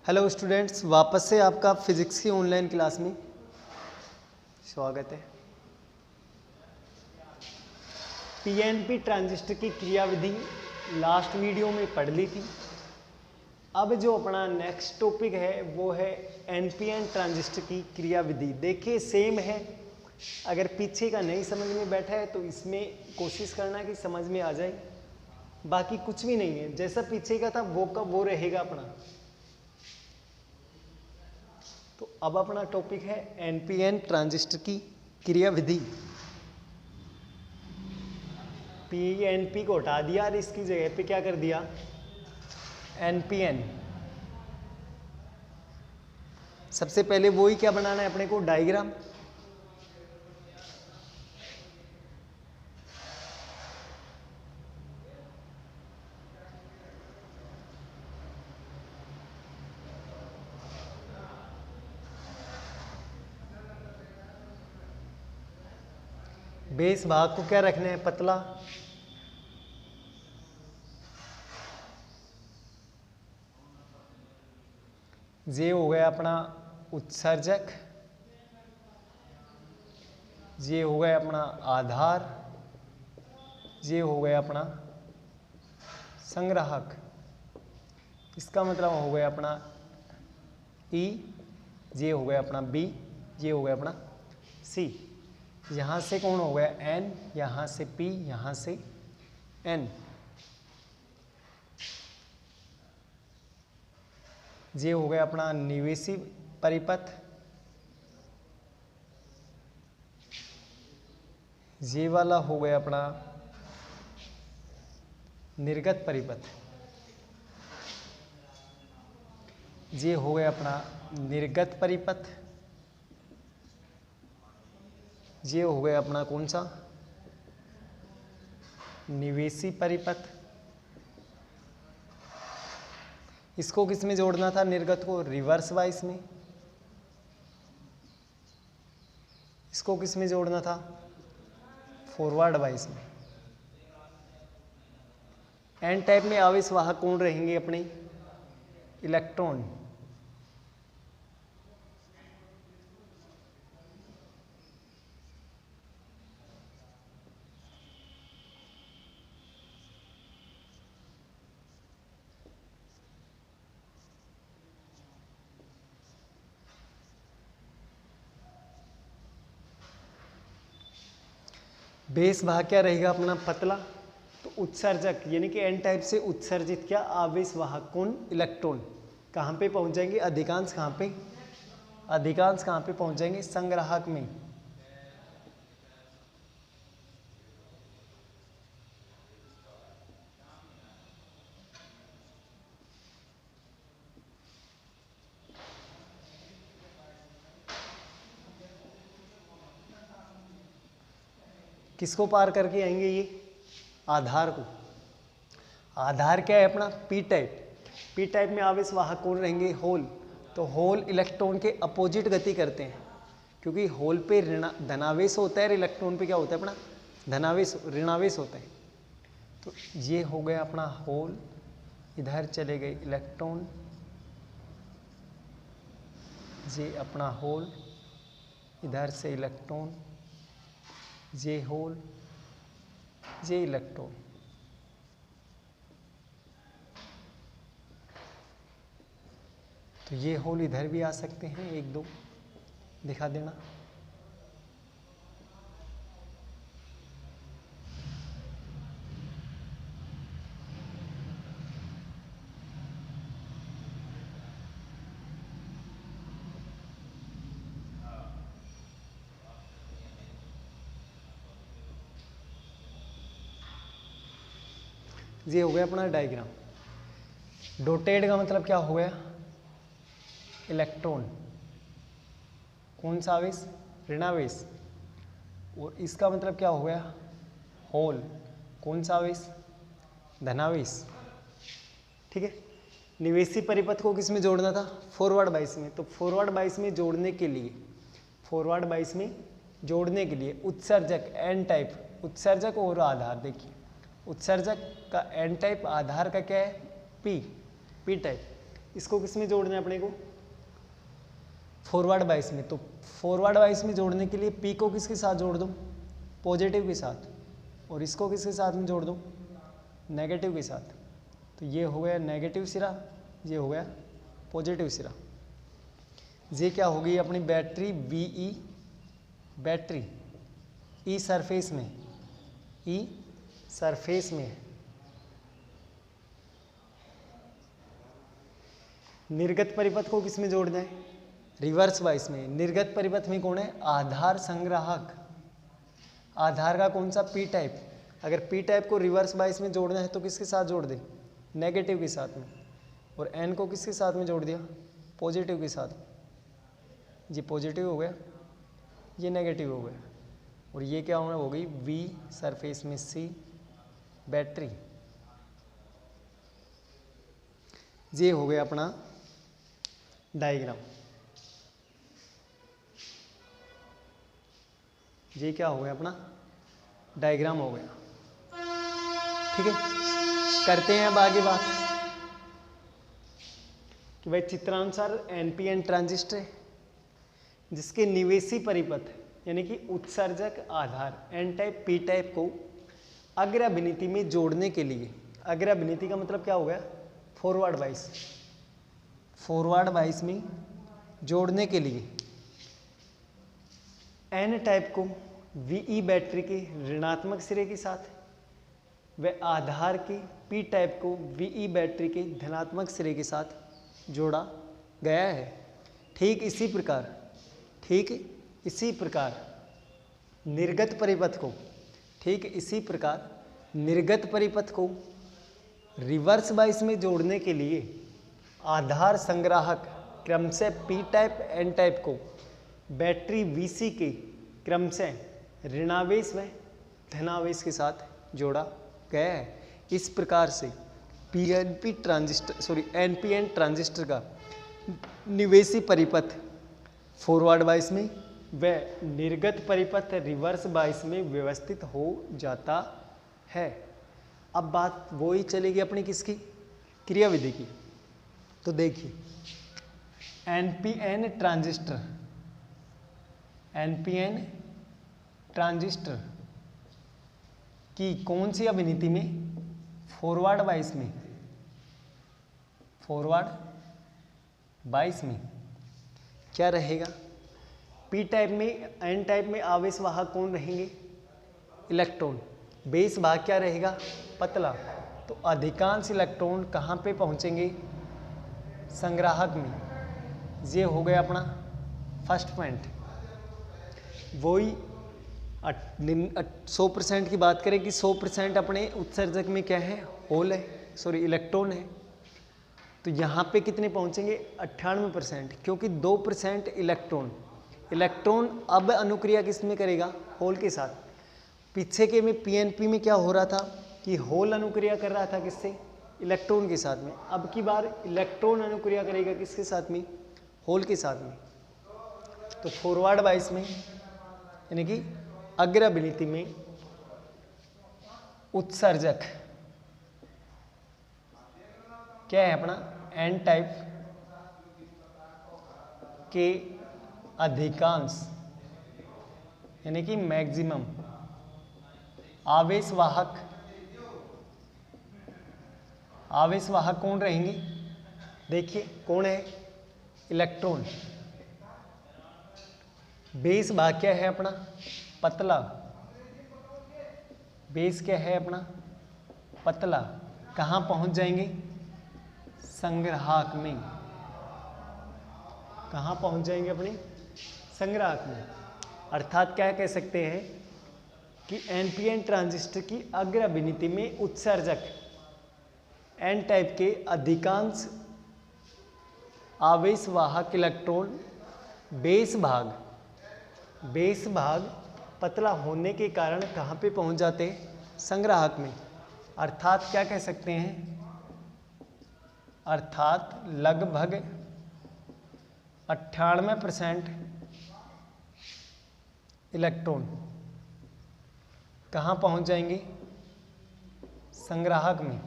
Hello students, वापस से आपका फिजिक्स की ऑनलाइन क्लास में स्वागत है। पीएनपी ट्रांजिस्टर की क्रियाविधि लास्ट वीडियो में पढ़ ली थी। अब जो अपना नेक्स्ट टॉपिक है वो है एनपीएन ट्रांजिस्टर की क्रियाविधि। देखिए सेम है, अगर पीछे का नहीं समझ में बैठा है तो इसमें कोशिश करना कि समझ में आ जाए, बाकी कुछ भी नहीं है। जैसा पीछे का था वो का वो रहेगा अपना। तो अब अपना टॉपिक है एनपीएन ट्रांजिस्टर की क्रियाविधि। पीएनपी को हटा दिया और इसकी जगह पे क्या कर दिया, एनपीएन। सबसे पहले वो ही क्या बनाना है अपने को, डायग्राम। बेस भाग को क्या रखना है, पतला। ये हो गया अपना उत्सर्जक, ये हो गया अपना आधार, ये हो गया अपना संग्राहक। इसका मतलब हो गया अपना ई, ये हो गया अपना बी, ये हो गया अपना सी। यहाँ से कौन हो गया एन, यहाँ से पी, यहाँ से एन। ये हो गया अपना निवेशी परिपथ, ये वाला हो गया अपना निर्गत परिपथ, ये हो गया अपना निर्गत परिपथ, ये हो गया अपना कौन सा, निवेशी परिपथ। इसको किस में जोड़ना था, निर्गत को रिवर्स वाइस में। इसको किस में जोड़ना था, फॉरवर्ड वाइस में। एन टाइप में आवेश वाहक कौन रहेंगे अपने, इलेक्ट्रॉन। बेस भाग क्या रहेगा अपना, पतला। तो उत्सर्जक यानी कि एन टाइप से उत्सर्जित क्या, आवेश वाहक कौन, इलेक्ट्रॉन। कहाँ पे पहुंच जाएंगे, अधिकांश कहाँ पे, अधिकांश कहाँ पे पहुंच जाएंगे, संग्राहक में। किसको पार करके आएंगे, ये आधार को। आधार क्या है अपना, पी टाइप। पी टाइप में आवेश वाहक कौन रहेंगे, होल। तो होल इलेक्ट्रॉन के अपोजिट गति करते हैं, क्योंकि होल पे धनावेश होता है और इलेक्ट्रॉन पे क्या होता है अपना, धनावेश, ऋणावेश होता है। तो ये हो गया अपना होल, इधर चले गए इलेक्ट्रॉन, ये अपना होल, इधर से इलेक्ट्रॉन, ये होल, ये इलेक्ट्रॉन। तो ये होल इधर भी आ सकते हैं, एक दो दिखा देना। ये हो गया अपना डायग्राम। डॉटेड का मतलब क्या हो गया, इलेक्ट्रॉन। कौन सा आवेश, ऋणावेश। और इसका मतलब क्या हो गया, होल। कौन सा आवेश, धनावेश। ठीक है। निवेशी परिपथ को किस में जोड़ना था, फॉरवर्ड बाइस में। तो फॉरवर्ड बाइस में जोड़ने के लिए, फॉरवर्ड बाइस में जोड़ने के लिए उत्सर्जक एन टाइप, उत्सर्जक और आधार। देखिए उत्सर्जक का एन टाइप, आधार का क्या है, पी, पी टाइप। इसको किस में जोड़ना है अपने को, फॉरवर्ड बाइस में। तो फॉरवर्ड बाइस में जोड़ने के लिए पी को किसके साथ जोड़ दूँ, पॉजिटिव के साथ, और इसको किसके साथ में जोड़ दूँ, नेगेटिव के साथ। तो ये हो गया नेगेटिव सिरा, ये हो गया पॉजिटिव सिरा। ये क्या होगी अपनी बैटरी वीई, बैटरी ई सरफेस में, ई सरफेस में है। निर्गत परिपथ को किस में जोड़ना है, रिवर्स बाइस में। निर्गत परिपथ में कौन है, आधार संग्राहक। आधार का कौन सा, पी टाइप। अगर पी टाइप को रिवर्स बाइस में जोड़ना है तो किसके साथ जोड़ दे, नेगेटिव के साथ में। और एन को किसके साथ में जोड़ दिया, पॉजिटिव के साथ। ये पॉजिटिव हो गया, ये नेगेटिव हो गया, और ये क्या होना हो गई, वी सरफेस में सी बैटरी। ये हो गया अपना डायग्राम। ये क्या हो गया, अपना डायग्राम हो गया। ठीक है, करते हैं अब आगे बात कि भाई चित्रानुसार एनपीएन ट्रांजिस्टर है जिसके निवेशी परिपथ यानी कि उत्सर्जक आधार एन टाइप पी टाइप को अग्राभिनीति में जोड़ने के लिए, अग्राभिनीति का मतलब क्या हो गया, फॉरवर्ड बाइस, फॉरवर्ड बाइस में जोड़ने के लिए एन टाइप को वीई बैटरी के ऋणात्मक सिरे के साथ व आधार के पी टाइप को वीई बैटरी के धनात्मक सिरे के साथ जोड़ा गया है। ठीक इसी प्रकार निर्गत परिपथ को, ठीक इसी प्रकार निर्गत परिपथ को रिवर्स बाइस में जोड़ने के लिए आधार संग्राहक क्रमशः पी टाइप एन टाइप को बैटरी वीसी के क्रमशः ऋणावेश व धनावेश के साथ जोड़ा गया है। इस प्रकार से पीएनपी ट्रांजिस्टर एनपीएन ट्रांजिस्टर का निवेशी परिपथ फॉरवर्ड बाइस में व निर्गत परिपथ रिवर्स बाइस में व्यवस्थित हो जाता है। अब बात वही चलेगी अपनी किसकी, क्रियाविधि की। तो देखिए एनपीएन ट्रांजिस्टर की कौन सी अभिनीति में, फॉरवर्ड बाइस में क्या रहेगा, पी टाइप में एन टाइप में आवेश वाहक कौन रहेंगे, इलेक्ट्रॉन। बेस भाग क्या रहेगा, पतला। तो अधिकांश इलेक्ट्रॉन कहाँ पे पहुँचेंगे, संग्राहक में। ये हो गया अपना फर्स्ट पॉइंट। वही 100% की बात करें कि 100% अपने उत्सर्जक में क्या है, होल है, इलेक्ट्रॉन है। तो यहाँ पे कितने पहुँचेंगे, 98%, क्योंकि 2% इलेक्ट्रॉन अब अनुक्रिया किस में करेगा, होल के साथ। पीछे के में पीएनपी में क्या हो रहा था कि होल अनुक्रिया कर रहा था किससे, इलेक्ट्रॉन के साथ में। अब की बार इलेक्ट्रॉन अनुक्रिया करेगा किसके साथ में, होल के साथ में। तो फॉरवर्ड बाइस में यानी कि अग्राभिनीति में उत्सर्जक क्या है अपना, एन टाइप के अधिकांश यानी कि मैक्सिमम आवेश वाहक कौन रहेंगे, देखिए कौन है, इलेक्ट्रॉन। बेस भाग क्या है अपना, पतला। बेस क्या है अपना, पतला। कहाँ पहुंच जाएंगे, संग्राहक में। कहाँ पहुंच जाएंगे अपने संग्राहक में। अर्थात क्या कह सकते हैं कि एनपीएन ट्रांजिस्टर की अग्राभिनीति में उत्सर्जक एन टाइप के अधिकांश आवेश वाहक इलेक्ट्रॉन बेस भाग पतला होने के कारण कहाँ पे पहुंच जाते हैं, संग्राहक में। अर्थात क्या कह सकते हैं, अर्थात लगभग 98% इलेक्ट्रॉन कहाँ पहुंच जाएंगे, संग्राहक में।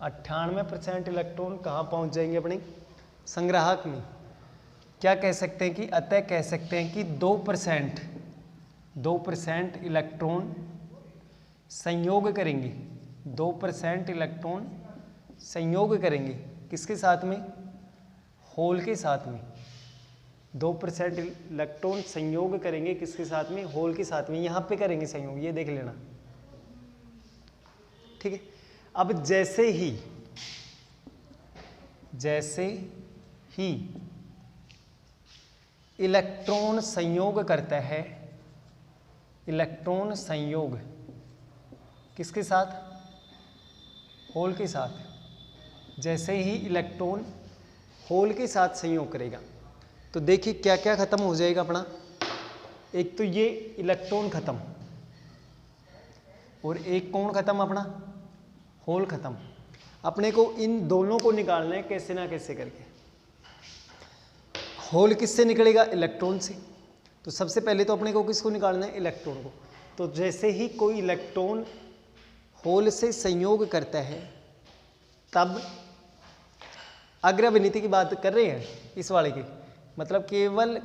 98% इलेक्ट्रॉन कहाँ पहुँच जाएंगे अपने संग्राहक में। क्या कह सकते हैं कि अतः कह सकते हैं कि 2% इलेक्ट्रॉन संयोग करेंगे, 2% इलेक्ट्रॉन संयोग करेंगे किसके साथ में, होल के साथ में। 2% इलेक्ट्रॉन संयोग करेंगे किसके साथ में, होल के साथ में। यहाँ पे करेंगे संयोग, ये देख लेना, ठीक है। अब जैसे ही इलेक्ट्रॉन संयोग करता है, इलेक्ट्रॉन संयोग किसके साथ, होल के साथ। जैसे ही इलेक्ट्रॉन होल के साथ संयोग करेगा तो देखिए क्या क्या खत्म हो जाएगा अपना। एक तो ये इलेक्ट्रॉन खत्म और एक कौन खत्म, अपना होल खत्म। अपने को इन दोनों को निकालना है कैसे ना कैसे करके। होल किससे निकलेगा, इलेक्ट्रॉन से। तो सबसे पहले तो अपने को किसको निकालना है, इलेक्ट्रॉन को। तो जैसे ही कोई इलेक्ट्रॉन होल से संयोग करता है तब अग्रविनीति की बात कर रहे हैं इस वाले की, मतलब केवल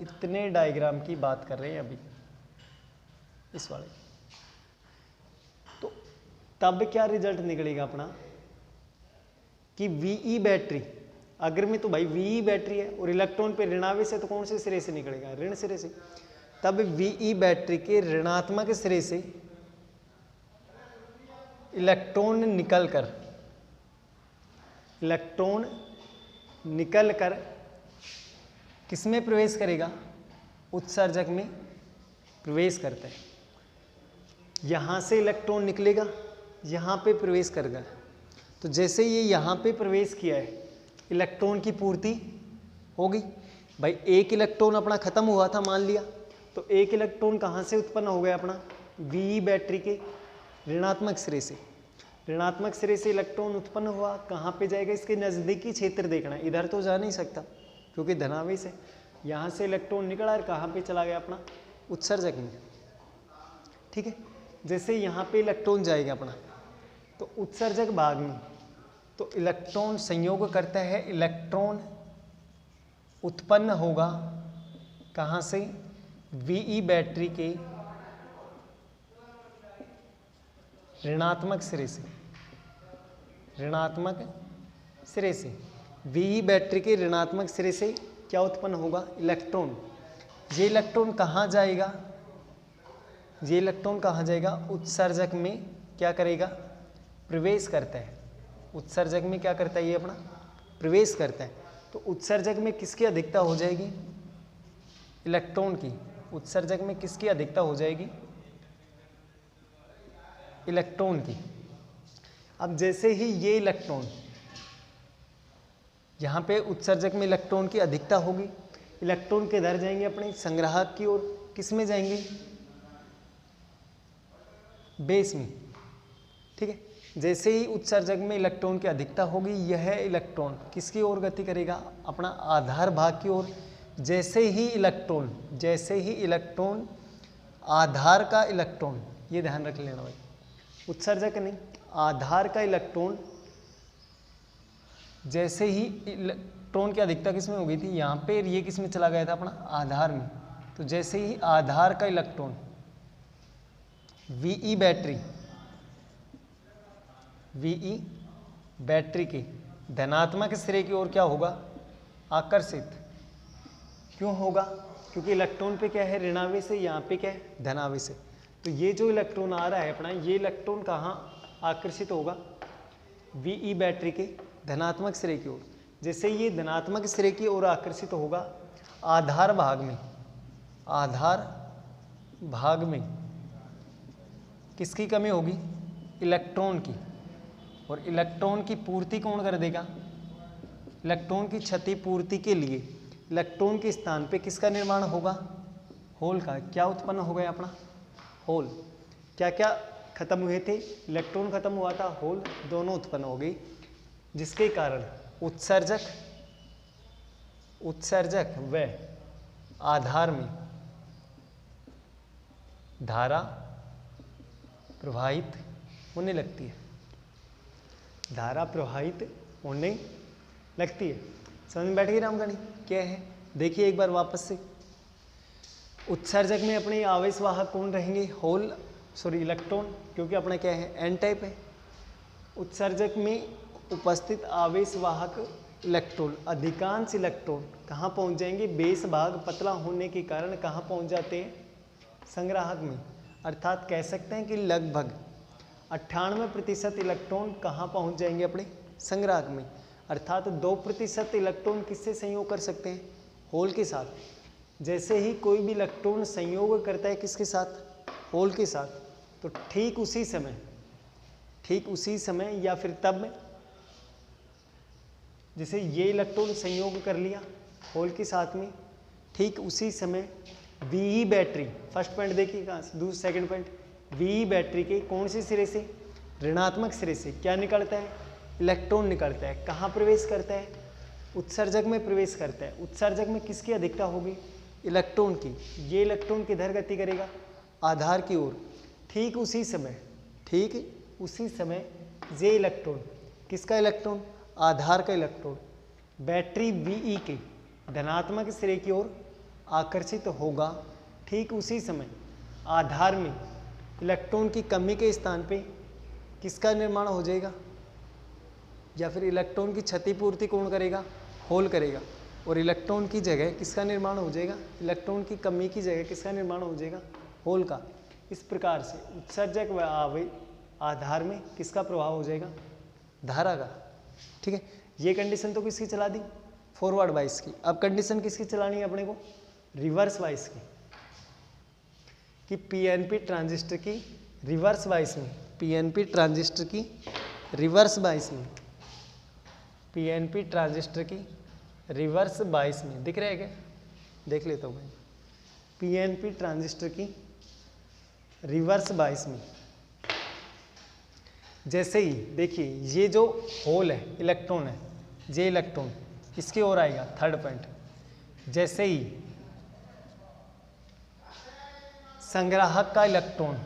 इतने डायग्राम की बात कर रहे हैं अभी इस वाले। तो तब क्या रिजल्ट निकलेगा अपना कि Ve बैटरी, अग्र में तो भाई Ve बैटरी है और इलेक्ट्रॉन पे ऋणावेश है, तो कौन से सिरे से निकलेगा, ऋण सिरे से। तब Ve बैटरी के ऋणात्मक सिरे से इलेक्ट्रॉन निकल कर किस में प्रवेश करेगा, उत्सर्जक में प्रवेश करता है। यहाँ से इलेक्ट्रॉन निकलेगा, यहाँ पे प्रवेश करेगा। तो जैसे ये यहाँ पे प्रवेश किया है, इलेक्ट्रॉन की पूर्ति होगी। भाई एक इलेक्ट्रॉन अपना खत्म हुआ था मान लिया, तो एक इलेक्ट्रॉन कहाँ से उत्पन्न हो गया अपना, Ve बैटरी के ऋणात्मक सिरे से। ऋणात्मक सिरे से इलेक्ट्रॉन उत्पन्न हुआ, कहाँ पे जाएगा, इसके नज़दीकी क्षेत्र देखना है, इधर तो जा नहीं सकता क्योंकि धनावेश है। यहाँ से इलेक्ट्रॉन निकला और कहाँ पे चला गया अपना, उत्सर्जक में, ठीक है। जैसे यहाँ पे इलेक्ट्रॉन जाएगा अपना तो उत्सर्जक भाग में, तो इलेक्ट्रॉन संयोग करता है, इलेक्ट्रॉन उत्पन्न होगा कहाँ से, Ve बैटरी के ऋणात्मक सिरे से, ऋणात्मक सिरे से। Ve बैटरी के ऋणात्मक सिरे से क्या उत्पन्न होगा, इलेक्ट्रॉन। ये इलेक्ट्रॉन कहाँ जाएगा, ये इलेक्ट्रॉन कहाँ जाएगा, उत्सर्जक में क्या करेगा, प्रवेश करता है। उत्सर्जक में क्या करता है, ये अपना प्रवेश करता है। तो उत्सर्जक में किसकी अधिकता हो जाएगी, इलेक्ट्रॉन की। उत्सर्जक में किसकी अधिकता हो जाएगी, इलेक्ट्रॉन की। अब जैसे ही ये इलेक्ट्रॉन यहाँ पे उत्सर्जक में इलेक्ट्रॉन की अधिकता होगी, इलेक्ट्रॉन किधर जाएंगे, अपने संग्राहक की ओर। किस में जाएंगे, बेस में, ठीक है। जैसे ही उत्सर्जक में इलेक्ट्रॉन की अधिकता होगी, यह इलेक्ट्रॉन किसकी ओर गति करेगा, अपना आधार भाग की ओर। जैसे ही इलेक्ट्रॉन आधार का इलेक्ट्रॉन, ये ध्यान रख लेना भाई, उत्सर्जक नहीं, आधार का इलेक्ट्रॉन, जैसे ही इलेक्ट्रॉन की अधिकता किस में हो गई थी, यहाँ पे, ये किस में चला गया था, अपना आधार में। तो जैसे ही आधार का इलेक्ट्रॉन Ve बैटरी के धनात्मक सिरे की ओर क्या होगा, आकर्षित। क्यों होगा, क्योंकि इलेक्ट्रॉन पे क्या है, ऋणावेश है, यहाँ पे क्या है, धनावेश है। तो ये जो इलेक्ट्रॉन आ रहा है अपना, ये इलेक्ट्रॉन कहाँ आकर्षित होगा, Ve बैटरी के धनात्मक सिरे की ओर। जैसे ये धनात्मक सिरे की ओर आकर्षित होगा, आधार भाग में किसकी कमी होगी, इलेक्ट्रॉन की। और इलेक्ट्रॉन की पूर्ति कौन कर देगा, इलेक्ट्रॉन की क्षति पूर्ति के लिए इलेक्ट्रॉन के स्थान पे किसका निर्माण होगा, होल का। क्या उत्पन्न हो गया अपना, होल। क्या क्या खत्म हुए थे, इलेक्ट्रॉन खत्म हुआ था, होल, दोनों उत्पन्न हो गई, जिसके कारण उत्सर्जक व आधार में धारा प्रवाहित होने लगती है। धारा प्रवाहित होने लगती है। समझ में बैठ गई रामगणी क्या है? देखिए एक बार वापस से, उत्सर्जक में अपने आवेशवाहक कौन रहेंगे? होल, सॉरी इलेक्ट्रॉन, क्योंकि अपना क्या है एन टाइप है। उत्सर्जक में उपस्थित आवेशवाहक इलेक्ट्रॉन, अधिकांश इलेक्ट्रॉन कहाँ पहुँच जाएंगे? बेस भाग पतला होने के कारण कहाँ पहुँच जाते हैं? संग्राहक में। अर्थात कह सकते हैं कि लगभग 98% इलेक्ट्रॉन कहाँ पहुँच जाएंगे? अपने संग्राहक में। अर्थात 2% इलेक्ट्रॉन किससे संयोग कर सकते हैं? होल के साथ। जैसे ही कोई भी इलेक्ट्रॉन संयोग करता है किसके साथ? होल के साथ, तो ठीक उसी समय या फिर तब, जैसे ये इलेक्ट्रॉन संयोग कर लिया होल के साथ में, ठीक उसी समय वी बैटरी, फर्स्ट पॉइंट देखिए कहाँ से, दूसरा सेकंड पॉइंट, वी बैटरी के कौन से सिरे से? ऋणात्मक सिरे से क्या निकलता है? इलेक्ट्रॉन निकलता है। कहाँ प्रवेश करता है? उत्सर्जक में प्रवेश करता है। उत्सर्जक में किसकी अधिकता होगी? इलेक्ट्रॉन की। ये इलेक्ट्रॉन किधर गति करेगा? आधार की ओर। ठीक उसी समय ये इलेक्ट्रॉन, किसका इलेक्ट्रॉन? आधार का इलेक्ट्रॉन, बैटरी वीई के धनात्मक सिरे की ओर आकर्षित होगा। ठीक उसी समय आधार में इलेक्ट्रॉन की कमी के स्थान पे किसका निर्माण हो जाएगा? या फिर इलेक्ट्रॉन की क्षतिपूर्ति कौन करेगा? होल करेगा। और इलेक्ट्रॉन की जगह किसका निर्माण हो जाएगा? इलेक्ट्रॉन की कमी की जगह किसका निर्माण हो जाएगा? होल का। इस प्रकार से उत्सर्जक व आधार में किसका प्रभाव हो जाएगा? धारा का। ठीक है, ये कंडीशन तो किसकी चला दी? फॉरवर्ड वाइज की। अब कंडीशन किसकी चलानी है अपने को? रिवर्स वाइज की। कि पीएनपी ट्रांजिस्टर की रिवर्स वाइज में, पीएनपी ट्रांजिस्टर की रिवर्स बाइस में, पीएनपी ट्रांजिस्टर की रिवर्स बाइस में, दिख रहा है क्या? देख लेता हूँ मैं। पीएनपी ट्रांजिस्टर की रिवर्स बाइस में जैसे ही देखिए ये जो होल है, इलेक्ट्रॉन है, ये इलेक्ट्रॉन इसकी ओर आएगा, थर्ड पॉइंट। जैसे ही संग्राहक का इलेक्ट्रॉन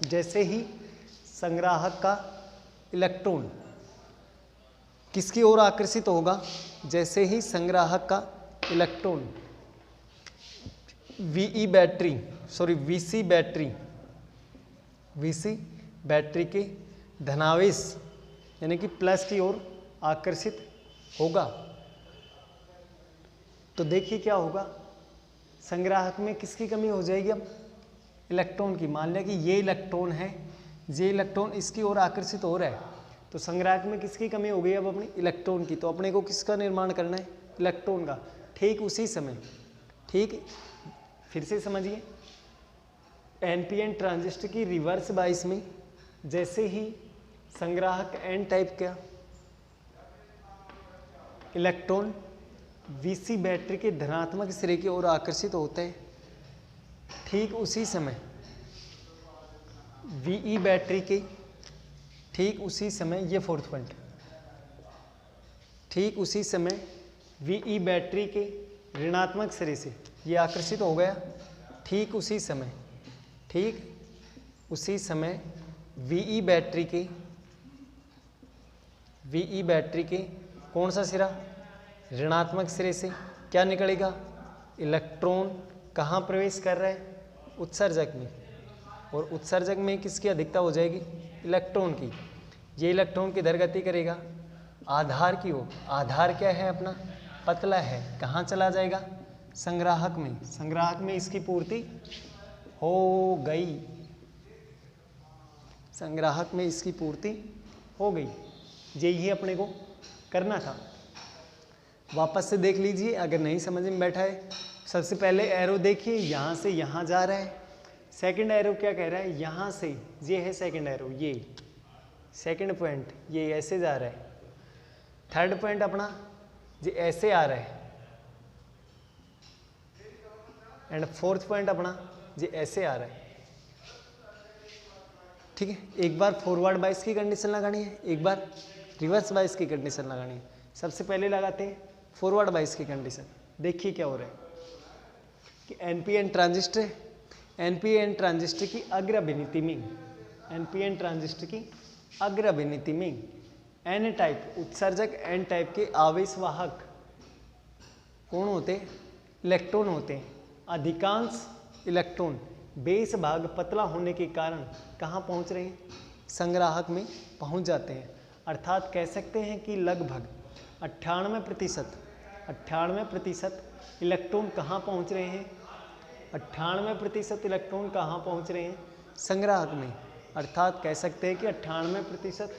जैसे ही संग्राहक का इलेक्ट्रॉन किसकी ओर आकर्षित होगा? जैसे ही संग्राहक का इलेक्ट्रॉन वीसी बैटरी के धनावेश यानी कि प्लस की ओर आकर्षित होगा, तो देखिए क्या होगा? संग्राहक में किसकी कमी हो जाएगी? अब इलेक्ट्रॉन की। मान लिया कि ये इलेक्ट्रॉन है, ये इलेक्ट्रॉन इसकी ओर आकर्षित हो रहा है, तो संग्राहक में किसकी कमी हो गई? अब अपनी इलेक्ट्रॉन की। तो अपने को किसका निर्माण करना है? इलेक्ट्रॉन का। ठीक उसी समय, ठीक फिर से समझिए, एनपीएन ट्रांजिस्टर की रिवर्स बाइस में जैसे ही संग्राहक एन टाइप का इलेक्ट्रॉन वीसी बैटरी के धनात्मक सिरे की ओर आकर्षित होता है, ठीक उसी समय वीई बैटरी के, ठीक उसी समय, ये फोर्थ पॉइंट, ठीक उसी समय वीई बैटरी के ऋणात्मक सिरे से ये आकर्षित हो गया। ठीक उसी समय वीई बैटरी के कौन सा सिरा? ऋणात्मक सिरे से क्या निकलेगा? इलेक्ट्रॉन कहाँ प्रवेश कर रहा है? उत्सर्जक में। और उत्सर्जक में किसकी अधिकता हो जाएगी? इलेक्ट्रॉन की। ये इलेक्ट्रॉन किधर गति करेगा? आधार की ओर। आधार क्या है अपना? पतला है। कहाँ चला जाएगा? संग्राहक में। संग्राहक में इसकी पूर्ति हो गई, संग्राहक में इसकी पूर्ति हो गई। यही अपने को करना था। वापस से देख लीजिए अगर नहीं समझ में बैठा है। सबसे पहले एरो देखिए, यहाँ से यहाँ जा रहा है। सेकंड एरो क्या कह रहा है? यहाँ से, ये है सेकंड एरो, ये सेकंड पॉइंट, ये ऐसे जा रहा है। थर्ड पॉइंट अपना ये ऐसे आ रहा है, एंड फोर्थ पॉइंट अपना ये ऐसे आ रहा है। ठीक है, एक बार फॉरवर्ड बाइस की कंडीशन लगानी है, एक बार रिवर्स बाइस की कंडीशन लगानी है। सबसे पहले लगाते हैं फॉरवर्ड बाइस की कंडीशन। देखिए क्या हो रहा है कि एनपीएन ट्रांजिस्टर एनपीएन ट्रांजिस्टर की अग्र अभिनीति में, एनपीएन ट्रांजिस्टर की अग्र अभिनीति में एन टाइप उत्सर्जक, एन टाइप के आवेशवाहक कौन होते हैं? इलेक्ट्रॉन होते हैं। अधिकांश इलेक्ट्रॉन बेस भाग पतला होने के कारण कहाँ पहुँच रहे हैं? संग्राहक में पहुँच जाते हैं। अर्थात कह सकते हैं कि लगभग 98% इलेक्ट्रॉन कहाँ पहुँच रहे हैं? 98% इलेक्ट्रॉन कहाँ पहुँच रहे हैं? संग्राहक में। अर्थात कह सकते हैं कि 98%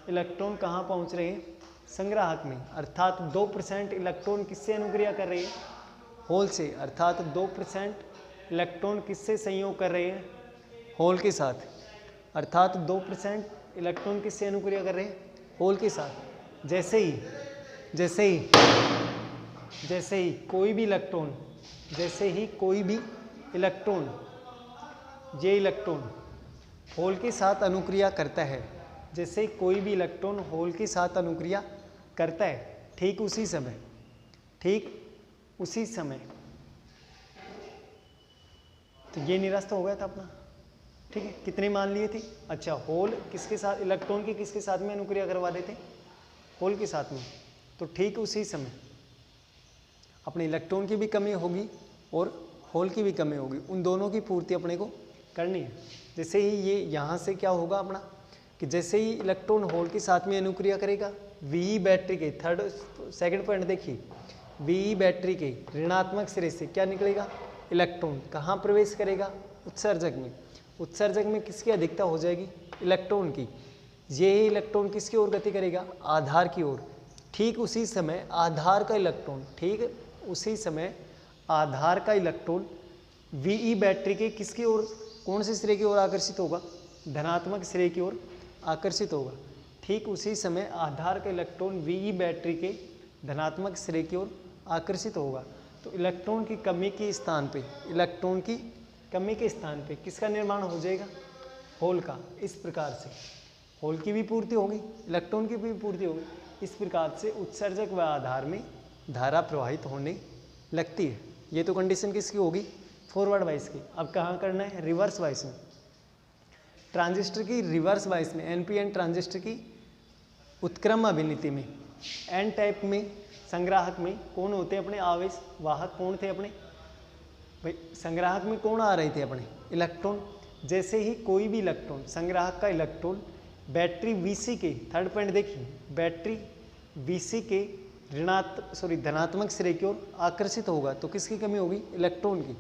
इलेक्ट्रॉन कहाँ पहुँच रहे हैं? संग्राहक में। अर्थात 2% इलेक्ट्रॉन किससे अनुक्रिया कर रहे हैं? होल से। अर्थात 2% इलेक्ट्रॉन किससे संयोग कर रहे हैं? होल के साथ। अर्थात 2% इलेक्ट्रॉन किससे अनुक्रिया कर रहे हैं? होल के साथ। जैसे ही कोई भी इलेक्ट्रॉन ये इलेक्ट्रॉन होल के साथ अनुक्रिया करता है, जैसे ही कोई भी इलेक्ट्रॉन होल के साथ अनुक्रिया करता है, ठीक उसी समय तो ये निरस्त हो गया था अपना। ठीक है, कितने मान लिए थे? अच्छा, होल किसके साथ, इलेक्ट्रॉन की किसके साथ में अनुक्रिया करवा देते? होल के साथ में। तो ठीक उसी समय अपने इलेक्ट्रॉन की भी कमी होगी और होल की भी कमी होगी, उन दोनों की पूर्ति अपने को करनी है। जैसे ही ये यहाँ से क्या होगा अपना कि जैसे ही इलेक्ट्रॉन होल के साथ में अनुक्रिया करेगा, वी बैटरी के सेकंड पॉइंट देखिए, वी बैटरी के ऋणात्मक सिरे से क्या निकलेगा? इलेक्ट्रॉन कहाँ प्रवेश करेगा? उत्सर्जक में। उत्सर्जक में किसकी अधिकता हो जाएगी? इलेक्ट्रॉन की। ये इलेक्ट्रॉन किसकी ओर गति करेगा? आधार की ओर। ठीक उसी समय आधार का इलेक्ट्रॉन वीई बैटरी के किसकी ओर, कौन से सिरे की ओर आकर्षित होगा? धनात्मक सिरे की ओर आकर्षित होगा। ठीक उसी समय आधार का इलेक्ट्रॉन वीई बैटरी के धनात्मक सिरे की ओर आकर्षित होगा। तो इलेक्ट्रॉन की कमी के स्थान पे किसका निर्माण हो जाएगा? होल का। इस प्रकार से होल की भी पूर्ति होगी, इलेक्ट्रॉन की भी पूर्ति होगी। इस प्रकार से उत्सर्जक व आधार में धारा प्रवाहित होने लगती है। ये तो कंडीशन किसकी होगी? फॉरवर्ड वाइस की। अब कहाँ करना है? रिवर्स वाइस में। ट्रांजिस्टर की रिवर्स वाइस में, एनपीएन ट्रांजिस्टर की उत्क्रम अभिनीति में एन टाइप में संग्राहक में कौन होते हैं अपने आवेश वाहक? कौन थे अपने भाई? संग्राहक में कौन आ रहे थे अपने? इलेक्ट्रॉन। जैसे ही कोई भी इलेक्ट्रॉन, संग्राहक का इलेक्ट्रॉन बैटरी वीसी के, थर्ड पॉइंट देखिए, बैटरी वीसी के धनात्मक सिरे की ओर आकर्षित होगा तो किसकी कमी होगी? इलेक्ट्रॉन की।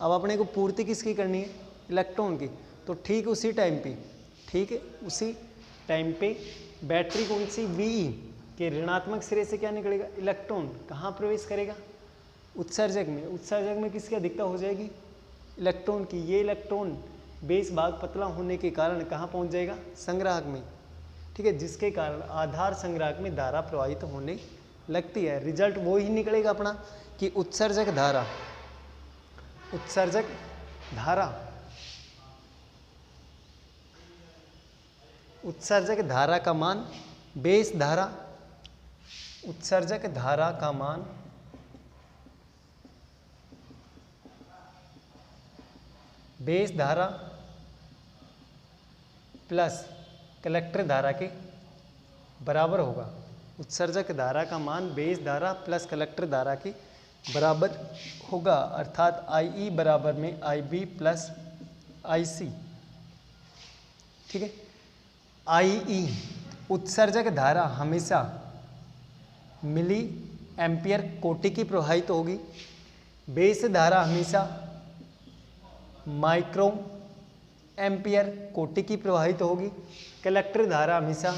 अब अपने को पूर्ति किसकी करनी है? इलेक्ट्रॉन की। तो ठीक उसी टाइम पे बैटरी कौन सी? वीई के ऋणात्मक सिरे से क्या निकलेगा? इलेक्ट्रॉन कहाँ प्रवेश करेगा? उत्सर्जक में। उत्सर्जक में किसकी अधिकता हो जाएगी? इलेक्ट्रॉन की। ये इलेक्ट्रॉन बेस भाग पतला होने के कारण कहाँ पहुँच जाएगा? संग्राहक में। ठीक है, जिसके कारण आधार संग्राहक में धारा प्रवाहित होने लगती है। रिजल्ट वो ही निकलेगा अपना कि उत्सर्जक धारा का मान बेस धारा, उत्सर्जक धारा का मान बेस धारा प्लस कलेक्टर धारा के बराबर होगा। उत्सर्जक धारा का मान बेस धारा प्लस कलेक्टर धारा के बराबर होगा। अर्थात IE बराबर में IB प्लस IC। ठीक है, IE उत्सर्जक धारा हमेशा मिली एम्पियर कोटि की प्रवाहित होगी। बेस धारा हमेशा माइक्रो एम्पियर कोटि की प्रवाहित होगी। कलेक्टर धारा हमेशा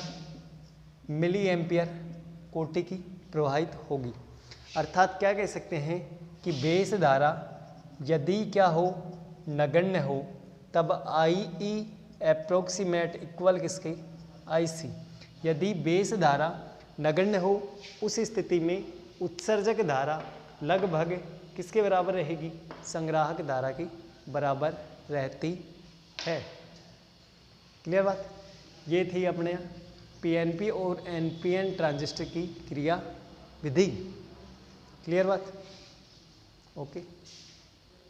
मिली एम्पियर कोटि की प्रवाहित होगी। अर्थात क्या कह सकते हैं कि बेस धारा यदि क्या हो? नगण्य हो, तब IE अप्रोक्सीमेट इक्वल किसके? IC। यदि बेस धारा नगण्य हो, उस स्थिति में उत्सर्जक धारा लगभग किसके बराबर रहेगी? संग्राहक धारा की बराबर रहती है। क्लियर बात? ये थी अपने PNP और NPN ट्रांजिस्टर की क्रिया विधि। क्लियर बात? ओके।